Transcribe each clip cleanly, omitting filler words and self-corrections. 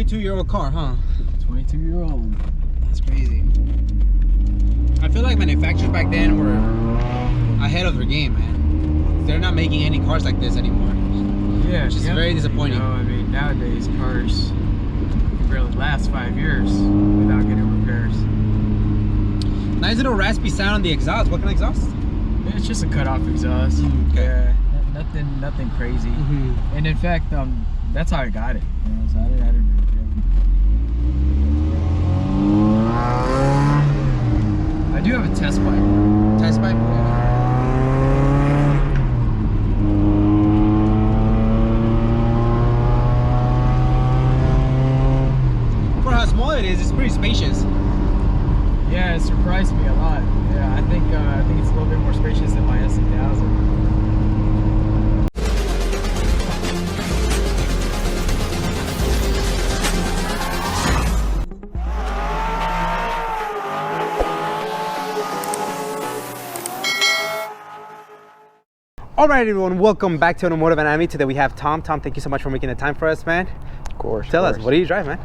22-year-old car, huh? 22-year-old. That's crazy. I feel like manufacturers back then were ahead of their game, man. They're not making any cars like this anymore. Yeah, which is very disappointing. I mean, nowadays cars barely last 5 years without getting repairs. Nice little raspy sound on the exhaust. What kind of exhaust? It's just a cut-off exhaust. Okay. Yeah, nothing crazy. And in fact, that's how I got it. You know, so I didn't I do have a test pipe. Test pipe? For how small it is, it's pretty spacious. Yeah, it surprised me a lot. Yeah, I think it's a little bit more spacious than my S1000. All right, everyone, welcome back to Automotive Anatomy. Today we have Tom. Tom, thank you so much for making the time for us, man. Of course. Tell us, what do you drive, man?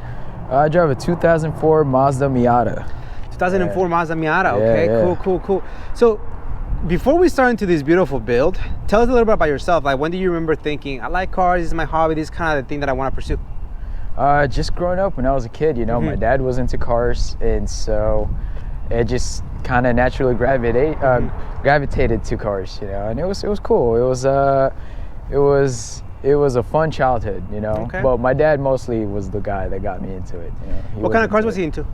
I drive a 2004 Mazda Miata. 2004 Mazda Miata. Yeah, Okay, yeah. Cool. So, before we start into this beautiful build, tell us a little bit about yourself. Like, when do you remember thinking, I like cars, this is my hobby, this is kind of the thing that I want to pursue? Just growing up when I was a kid, you know, my dad was into cars, and so it just kind of naturally gravitated to cars, you know, and it was cool. It was a fun childhood, you know. Okay. But my dad mostly was the guy that got me into it. You know, What kind of cars was he into?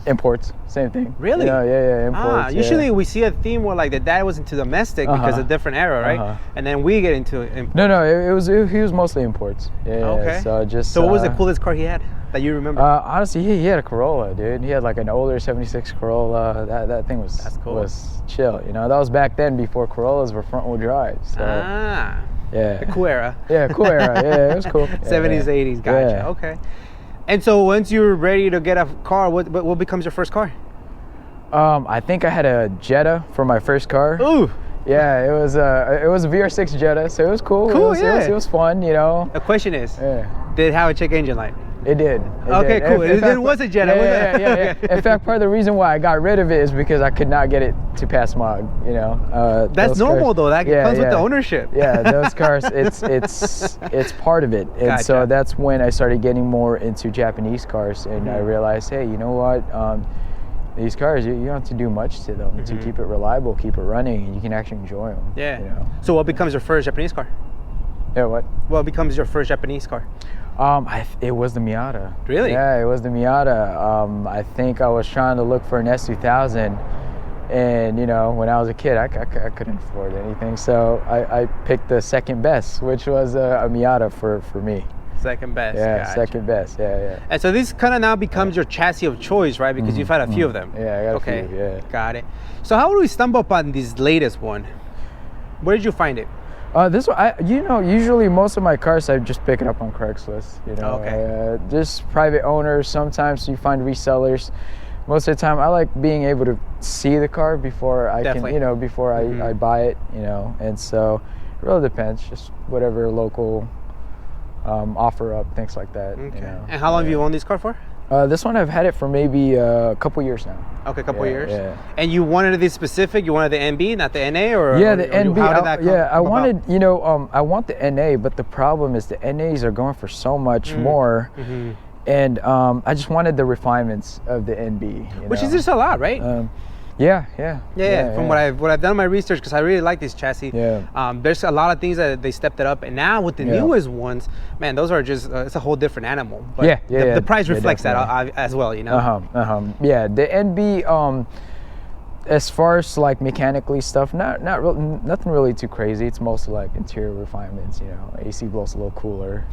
Imports, same thing. Really? Yeah, imports. Usually we see a theme where like the dad was into domestic because of a different era, right? And then we get into imports. No, he was mostly imports. Yeah. Okay. So what was the coolest car he had that you remember? Honestly, he had a Corolla, dude. He had like an older '76 Corolla. That thing was was chill. You know, that was back then before Corollas were front-wheel drive. So, yeah. The cool era. Yeah, cool era. Yeah, it was cool. 70s, 80s. Gotcha. Yeah. Okay. And so once you're ready to get a car, what becomes your first car? I think I had a Jetta for my first car. Ooh. Yeah, it was a VR6 Jetta, so it was cool. It was fun, you know. The question is, did it have a check engine light? It did. Okay, cool. It was a Jetta. Yeah. In fact, part of the reason why I got rid of it is because I could not get it to pass smog. You know. That's normal though. That comes with the ownership. Yeah, those cars. It's part of it, and so that's when I started getting more into Japanese cars, and I realized, hey, you know what? These cars, you don't have to do much to them to keep it reliable, keep it running, and you can actually enjoy them. Yeah. You know? So what becomes your first Japanese car? Yeah, what? What becomes your first Japanese car? It was the Miata. Really? Yeah, it was the Miata. I think I was trying to look for an S2000, and you know, when I was a kid, I couldn't afford anything, so I picked the second best, which was a Miata for me. Second best. Yeah, gotcha. second best. Yeah. And so this kind of now becomes your chassis of choice, right? Because you've had a few of them. Yeah, I got a few. Yeah. Got it. So how would we stumble upon this latest one? Where did you find it? This one, usually most of my cars I just pick it up on Craigslist. You know, Okay. Just private owners. Sometimes you find resellers. Most of the time, I like being able to see the car before I can, you know, before I buy it. You know, and so it really depends. Just whatever local offer up, things like that. Okay. You know? And how long have you owned this car for? This one I've had it for maybe a couple years now. Okay, a couple years. Yeah. And you wanted this specific? You wanted the NB, not the NA, or yeah, the NB. How did that come I wanted, about? you know, I want the NA, but the problem is the NAs are going for so much more, and I just wanted the refinements of the NB. Which is just a lot, right? Yeah. From what I've done my research, because I really like this chassis. Yeah. There's a lot of things that they stepped it up, and now with the newest ones, man, those are just it's a whole different animal. But the price reflects that as well, you know. Yeah, the NB. As far as like mechanically stuff, nothing really too crazy. It's mostly like interior refinements, you know. AC blows a little cooler,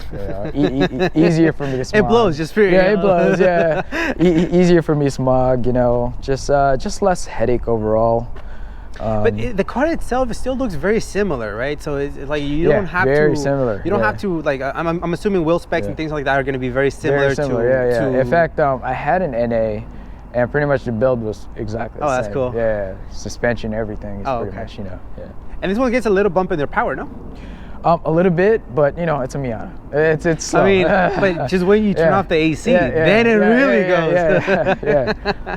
you know, easier for me to smog. It blows just pretty. Yeah, it blows. Yeah, easier for me to smog, you know. Just less headache overall. But the car itself, it still looks very similar, right? So it's like you don't have very to. similar. You don't have to like. I'm assuming wheel specs and things like that are going to be very similar. Yeah. In fact, I had an NA. And pretty much the build was exactly the same. That's cool. Yeah, suspension, everything is pretty much, you know. Yeah. And this one gets a little bump in their power, no? A little bit, but you know, it's a Miata. It's slow. I mean, but just when you turn off the AC, then it really goes.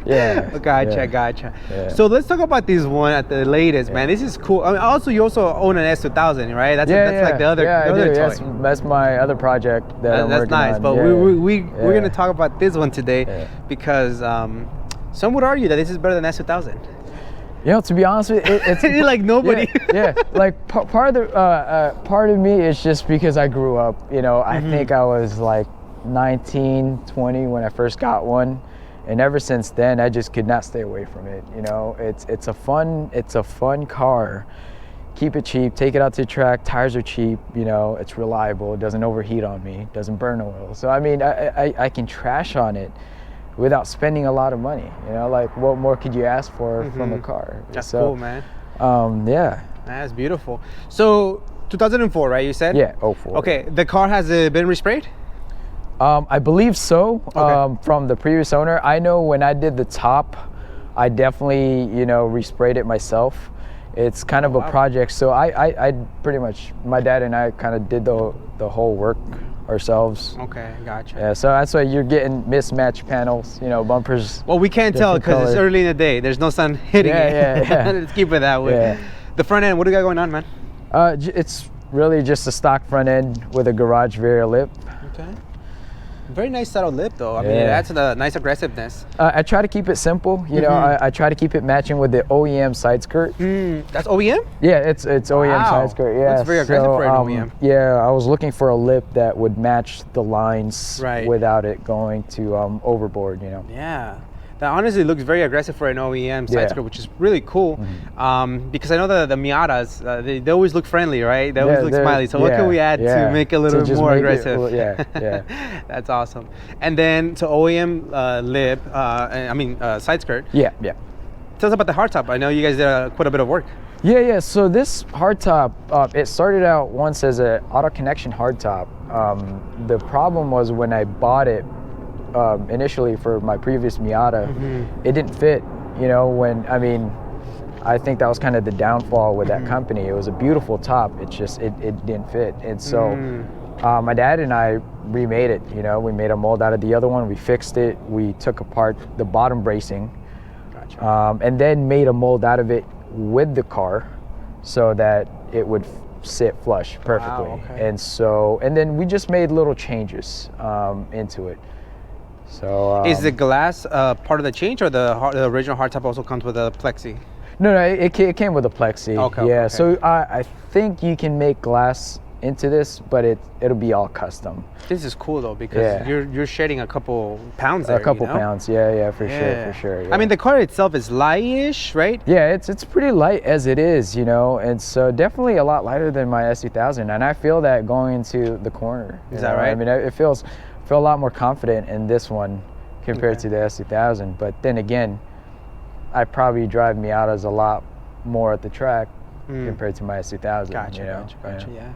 Yeah. Gotcha. So let's talk about this one at the latest, man. This is cool. I mean, also you also own an S2000, right? That's like the other toy. That's my other project that I'm working nice. on. But we're gonna talk about this one today because some would argue that this is better than S2000. You know, to be honest with you, it's like nobody. Like part of me is just because I grew up. You know, I think I was like 19, 20 when I first got one, and ever since then I just could not stay away from it. You know, it's a fun car. Keep it cheap, take it out to the track. Tires are cheap. You know, it's reliable. It doesn't overheat on me. Doesn't burn oil. So I mean, I can trash on it without spending a lot of money. You know, like what more could you ask for from a car? That's cool, man. Yeah. That's beautiful. So 2004, right? You said? Yeah, 04. Okay, the car has been resprayed? I believe so. From the previous owner. I know when I did the top, I definitely, you know, resprayed it myself. It's kind of a project, so I pretty much, my dad and I kind of did the whole work ourselves. Okay, gotcha. Yeah, so that's why you're getting mismatched panels, you know, bumpers. Well, we can't tell because it's early in the day. There's no sun hitting it. Yeah. Let's keep it that way. Yeah. The front end, what do you got going on, man? It's really just a stock front end with a garage Varia lip. Okay. Very nice subtle lip, though. I mean, that's a nice aggressiveness. I try to keep it simple. You know, I try to keep it matching with the OEM side skirt. That's OEM? Yeah, it's OEM side skirt. Yeah, that's very aggressive for an OEM. Yeah, I was looking for a lip that would match the lines without it going to overboard. You know. Yeah. That honestly looks very aggressive for an OEM side skirt, which is really cool. Because I know that the Miatas, they always look friendly, right? They always look smiley. So what can we add to make it a little more aggressive? That's awesome. And then to OEM lip, side skirt. Yeah. Tell us about the hardtop. I know you guys did quite a bit of work. Yeah. So this hardtop, it started out once as an auto connection hardtop. The problem was when I bought it, initially for my previous Miata, it didn't fit. You know, I think that was kind of the downfall with that company. It was a beautiful top. It just it didn't fit. And so my dad and I remade it. You know, we made a mold out of the other one. We fixed it. We took apart the bottom bracing, and then made a mold out of it with the car, so that it would sit flush perfectly. Wow, okay. And then we just made little changes into it. So is the glass part of the change, or the original hardtop also comes with a plexi? No, it came with a plexi. Okay. So I think you can make glass into this, but it'll be all custom. This is cool though, because you're shedding a couple pounds there. A couple pounds, for sure. Yeah. I mean, the car itself is light-ish, right? Yeah, it's pretty light as it is, you know, and so definitely a lot lighter than my S2000, and I feel that going into the corner. Is that right? I mean, I feel a lot more confident in this one compared to the S2000, but then again, I probably drive Miatas a lot more at the track compared to my S2000. Gotcha.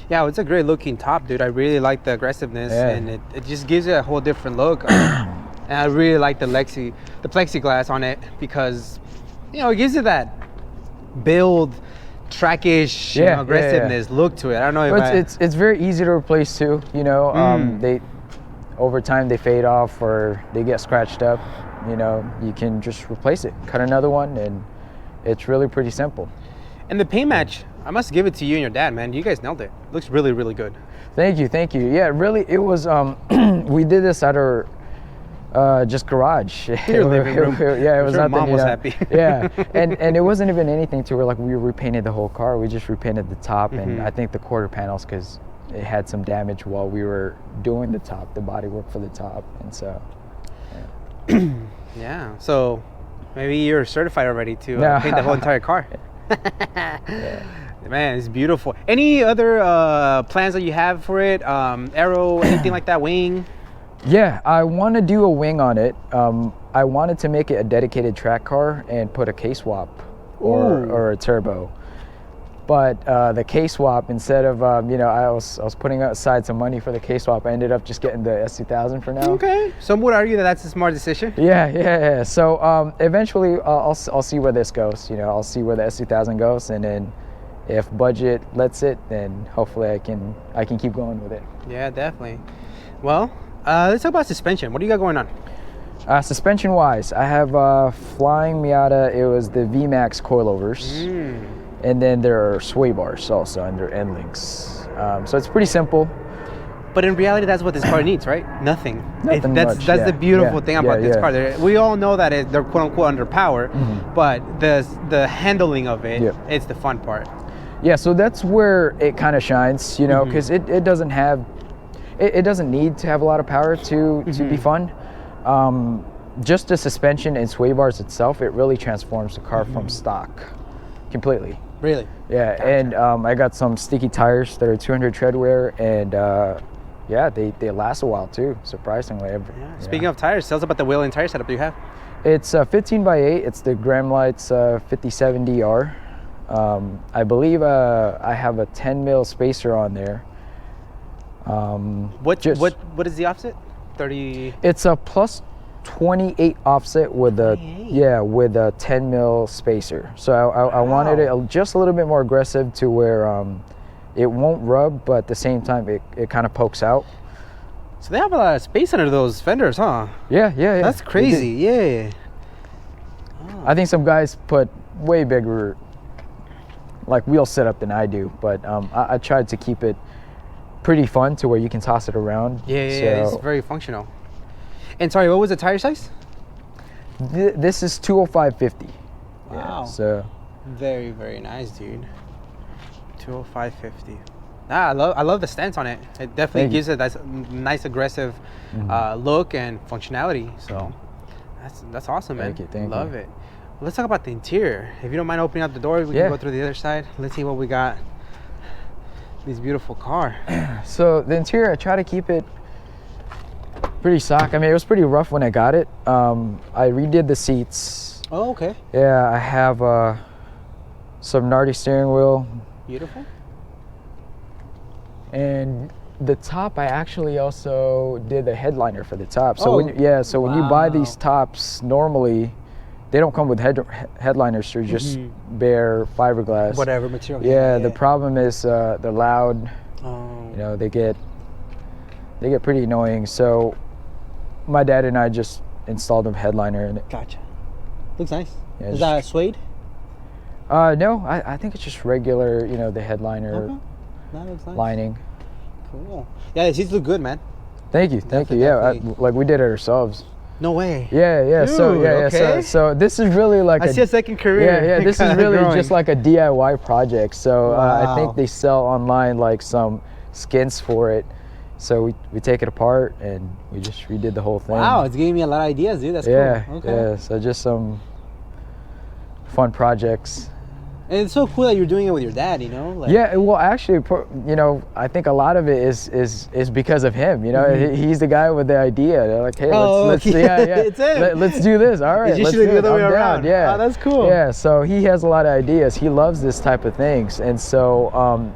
Yeah, it's a great looking top, dude. I really like the aggressiveness, and it just gives it a whole different look. And I really like the plexiglass on it, because, you know, it gives it that build trackish aggressiveness look to it. I don't know if it's very easy to replace too. You know, they over time they fade off or they get scratched up. You know, you can just replace it, cut another one, and it's really pretty simple. And the paint match, I must give it to you and your dad, man. You guys nailed it. Looks really, really good. Thank you. Yeah, really, it was. We did this at our just garage. Your living room. It was nothing. Mom was happy. and it wasn't even anything to where like we repainted the whole car. We just repainted the top and I think the quarter panels, because it had some damage while we were doing the top, the bodywork for the top, and so. Yeah. So maybe you're certified already to paint the whole entire car. Man, it's beautiful. Any other plans that you have for it? Aero, anything like that? Wing? Yeah, I want to do a wing on it. I wanted to make it a dedicated track car and put a K-swap or a turbo. But the K-swap, instead of, I was putting aside some money for the K-swap, I ended up just getting the S2000 for now. Okay. Some would argue that that's a smart decision. Yeah. So eventually I'll see where this goes. You know, I'll see where the S2000 goes, and then if budget lets it, then hopefully I can keep going with it. Yeah, definitely. Well, let's talk about suspension. What do you got going on? Suspension wise, I have Flying Miata. It was the VMAX coilovers, and then there are sway bars also under end links. So it's pretty simple. But in reality, that's what this car needs, right? Nothing. That's much, the beautiful thing about this car. We all know that they're quote unquote under power, but the handling of it, it's the fun part. Yeah, so that's where it kind of shines, you know, because it doesn't have, it doesn't need to have a lot of power to be fun. Just the suspension and sway bars itself, it really transforms the car from stock completely. Really? Yeah, gotcha. And I got some sticky tires that are 200 tread wear, and yeah, they last a while too, surprisingly. Speaking of tires, tell us about the wheel and tire setup you have. It's 15x8. It's the Graham Lights 57DR. I believe I have a 10 mil spacer on there. What is the offset? 30. It's a plus 28 offset with a 10 mil spacer. So I wanted it just a little bit more aggressive to where it won't rub, but at the same time it kind of pokes out. So they have a lot of space under those fenders, huh? Yeah. That's crazy. Yeah. Oh. I think some guys put way bigger like wheel setup than I do, but I tried to keep it pretty fun to where you can toss it around. Yeah, it's very functional. And sorry, what was the tire size? This is 205/50. Wow. Yeah, so very, very nice, dude. 205/50. I love the stance on it. It definitely gives it that nice aggressive look and functionality. So that's awesome, man. Thank you. Love it. Let's talk about the interior. If you don't mind opening up the door, we can go through the other side. Let's see what we got. This beautiful car. So the interior, I try to keep it pretty stock. I mean, it was pretty rough when I got it. I redid the seats. Oh, okay. Yeah, I have some Nardi steering wheel. Beautiful. And the top, I actually also did the headliner for the top. So when you buy these tops, normally they don't come with headliners. They're just bare fiberglass. Whatever material. Yeah, the problem is they're loud. Oh. You know, they get pretty annoying. So my dad and I just installed a headliner in it. Gotcha. Looks nice. Yeah, is that suede? No, I think it's just regular, you know, the headliner That looks nice. lining. Cool. Yeah, the seats look good, man. Thank you. Yeah, like we did it ourselves. No way. Yeah. Dude, so so this is really like I see a second career. Yeah. This is really just like a DIY project. So wow. I think they sell online like some skins for it. So we take it apart and we just redid the whole thing. Wow, it's giving me a lot of ideas, dude. That's cool. Okay. Yeah. So just some fun projects. And it's so cool that you're doing it with your dad, you know? Like, yeah, well, actually, you know, I think a lot of it is because of him. You know, he's the guy with the idea. They're like, hey, let's it's him. Let's do this. All right, it's usually the other way around. Yeah, oh, that's cool. Yeah, so he has a lot of ideas. He loves this type of things, and so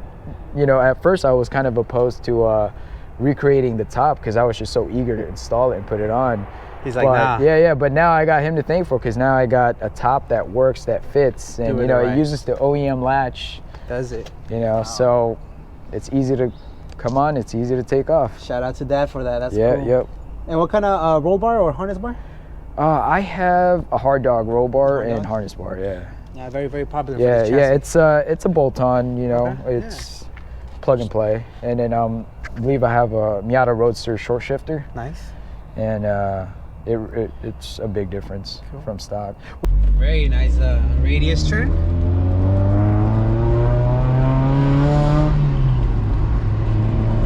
you know, at first I was kind of opposed to recreating the top because I was just so eager to install it and put it on. He's like, nah. Yeah, but now I got him to thank for because now I got a top that works, that fits, and you know, it uses the OEM latch. Does it? You know, so it's easy to come on, it's easy to take off. Shout out to Dad for that. That's cool. Yep. And what kind of roll bar or harness bar? I have a hard dog roll bar and harness bar. Yeah, very, very popular. Yeah, it's a bolt-on. You know, it's plug and play. And then I believe I have a Miata Roadster short shifter. Nice. And it's a big difference from stock. Very nice radius turn.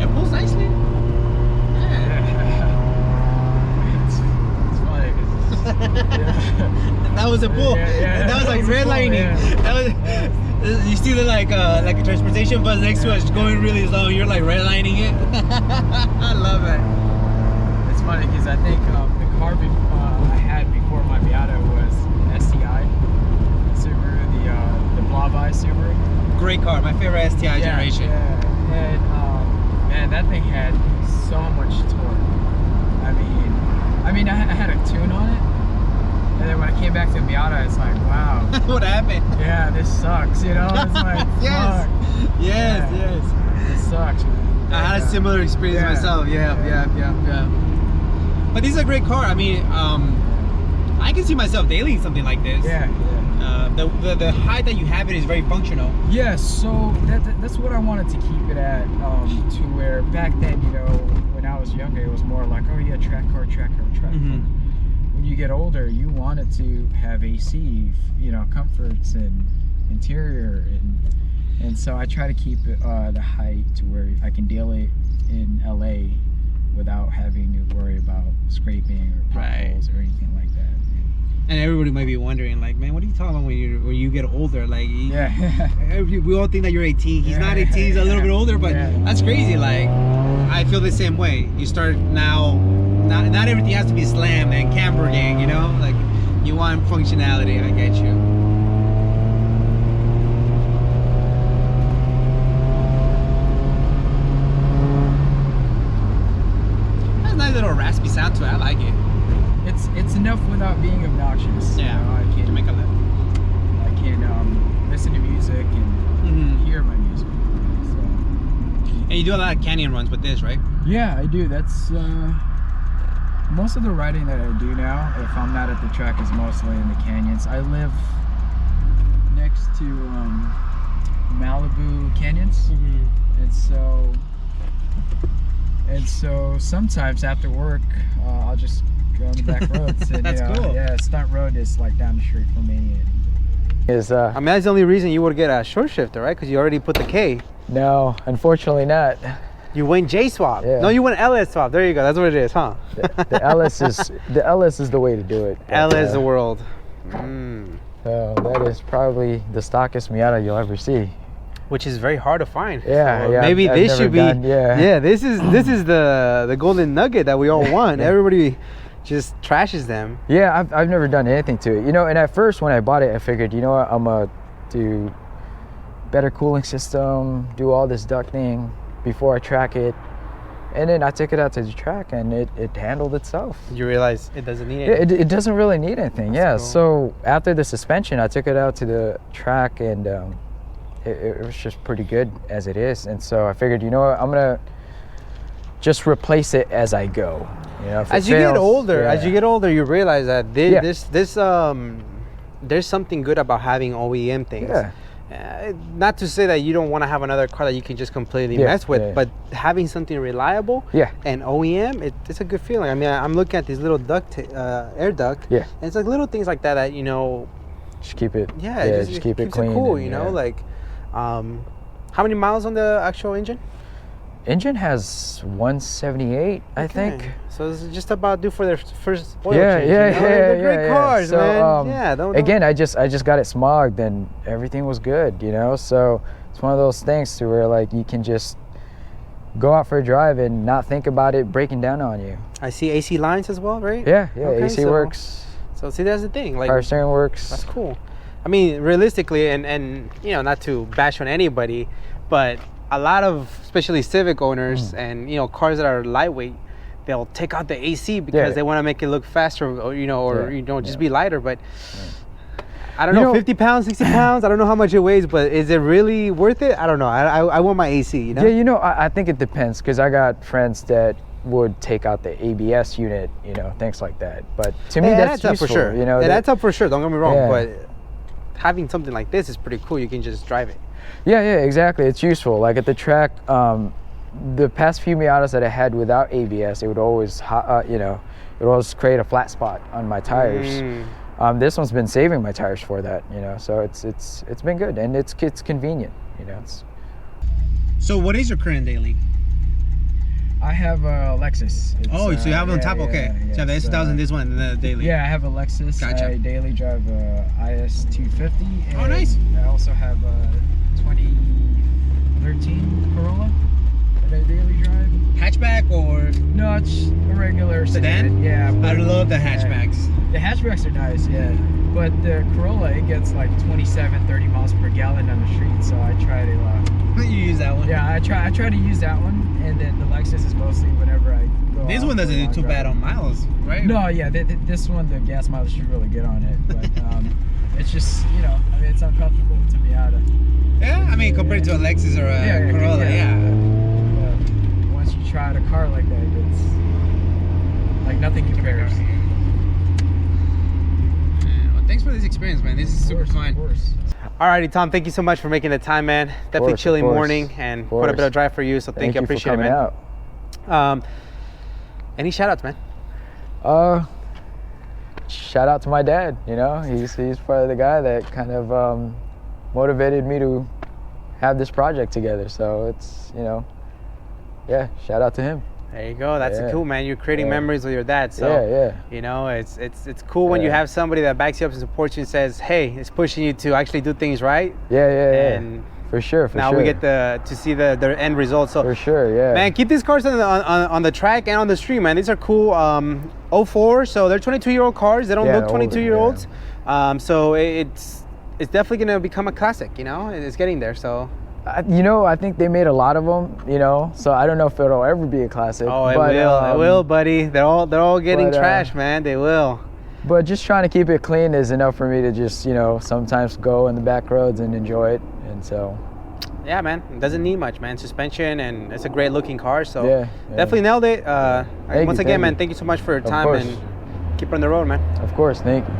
It pulls nicely. It's funny because that was a pull. That was like redlining. That was, you see the like a transportation bus next to us going really slow. You're like redlining it. I love it. It's funny because I think the car I had before my Miata was STI Subaru, the Blaubai Subaru. Great car, my favorite STI generation. Yeah, and man, that thing had so much torque. I mean, I had a tune on it, And then when I came back to Miata, it's like, wow. What happened? Yeah, this sucks, you know? It's like, yes. fuck. Yes, Yeah. yes. This sucks, man. I had a similar experience myself. Yeah. But this is a great car. I mean, I can see myself daily in something like this. Yeah. The height that you have it is very functional. Yeah, so that's what I wanted to keep it at, to where back then, you know, when I was younger, it was more like, oh yeah, track car. Mm-hmm. When you get older, you want it to have AC, you know, comforts and interior, and so I try to keep it the height to where I can deal it in LA without having to worry about scraping or potholes or anything like that. And everybody might be wondering, like, man, what are you talking about when you get older? Like, we all think that you're 18. He's not 18. He's a little bit older, but that's crazy. Like, I feel the same way. You start now. Not everything has to be slammed and cambergang, you know? Like, you want functionality. I get you. That's a nice little raspy sound to it. I like it. It's enough without being obnoxious. Yeah, you know, I can listen to music and hear my music. So. And you do a lot of canyon runs with this, right? Yeah, I do. That's most of the riding that I do now, if I'm not at the track, is mostly in the canyons. I live next to Malibu canyons, and so sometimes after work, I'll just go on the back roads. And, that's cool. Yeah, Stunt Road is like down the street from me. I mean, that's the only reason you would get a short shifter, right? Because you already put the K. No, unfortunately not. You went J swap. Yeah. No, you went LS swap. There you go. That's what it is, huh? The LS is the way to do it. LS the world. So that is probably the stockest Miata you'll ever see. Which is very hard to find. Yeah, so yeah. Maybe this should be. Yeah. This is the golden nugget that we all want. Everybody just trashes them. Yeah, I've never done anything to it. You know, and at first when I bought it, I figured, you know what, I'm gonna do better cooling system, do all this ducting before I track it. And then I took it out to the track and it handled itself. You realize it doesn't need anything? It doesn't really need anything. That's cool. So after the suspension, I took it out to the track and it was just pretty good as it is. And so I figured, you know what, I'm gonna just replace it as I go. You know, as you get older, you realize that there's something good about having OEM things. Yeah. Not to say that you don't want to have another car that you can just completely mess with, but having something reliable and OEM, it's a good feeling. I mean, I'm looking at these little air duct, and it's like little things like that you know, just keep it. Just keep it clean. Cool, you know, like. How many miles on the actual engine? Engine has 178, I think. So it's just about due for their first oil change. They're great cars, so, man. Again, I just got it smogged and everything was good, you know. So it's one of those things to where like you can just go out for a drive and not think about it breaking down on you. I see AC lines as well, right? Yeah, AC works. So see, that's the thing. Like power steering works. That's cool. I mean, realistically, and you know, not to bash on anybody, but a lot of, especially Civic owners and, you know, cars that are lightweight, they'll take out the AC because they want to make it look faster, or, you know, just be lighter. But I don't know, 50 pounds, 60 pounds, I don't know how much it weighs, but is it really worth it? I don't know. I want my AC, you know? Yeah, you know, I think it depends, because I got friends that would take out the ABS unit, you know, things like that. But to me, that's useful, up for sure. You know, that's up for sure. Don't get me wrong, but having something like this is pretty cool. You can just drive it. Yeah, exactly. It's useful. Like at the track, the past few Miatas that I had without ABS, it would always, you know, it would always create a flat spot on my tires. This one's been saving my tires for that, you know. So it's been good, and it's convenient, you know. So what is your current daily? I have a Lexus. So you have it on top, okay. So you have the S2000, this one, and the daily. Yeah, I have a Lexus. Gotcha. I daily drive a IS250. Oh, nice. I also have a 2013 Corolla that I daily drive. Hatchback or? No, it's a regular sedan. Yeah. I love the hatchbacks. The hatchbacks are nice, yeah. But the Corolla, it gets like 27, 30 miles per gallon on the street, so I try to... you use that one? Yeah, I try to use that one, and then the Lexus is mostly whenever I go This one doesn't do too bad on miles, right? No, yeah, this one, the gas mileage is really good on it. But it's just, you know, I mean, it's uncomfortable to Miata. Yeah, I mean, compared to a Lexus or a Corolla, yeah. Once you try out a car like that, it's like nothing compares. Well, thanks for this experience, man. This is super fun. Of course. Alrighty, Tom, thank you so much for making the time, man. Definitely chilly morning and quite a bit of drive for you, so thank you. I appreciate it, man. Out. Any shout outs, man? Shout out to my dad, you know, he's probably the guy that kind of motivated me to have this project together. So it's, you know, yeah, shout out to him. There you go. That's cool, man. You're creating memories with your dad. So you know, it's cool when you have somebody that backs you up and supports you and says, hey, it's pushing you to actually do things right. And for sure. Now we get to see the end result. So for sure, man, keep these cars on the track and on the street, man. These are cool. 04, so they're 22-year-old cars. They don't look 22-year-olds. So it's definitely gonna become a classic. You know, it's getting there. So. You know, I think they made a lot of them, you know, so I don't know if it'll ever be a classic. Oh, it will, buddy. They're all getting trashed, man. They will. But just trying to keep it clean is enough for me to just, you know, sometimes go in the back roads and enjoy it. And so. Yeah, man. It doesn't need much, man. Suspension, and it's a great looking car. So definitely nailed it. Once again, man, thank you so much for your time and keep on the road, man. Of course. Thank you.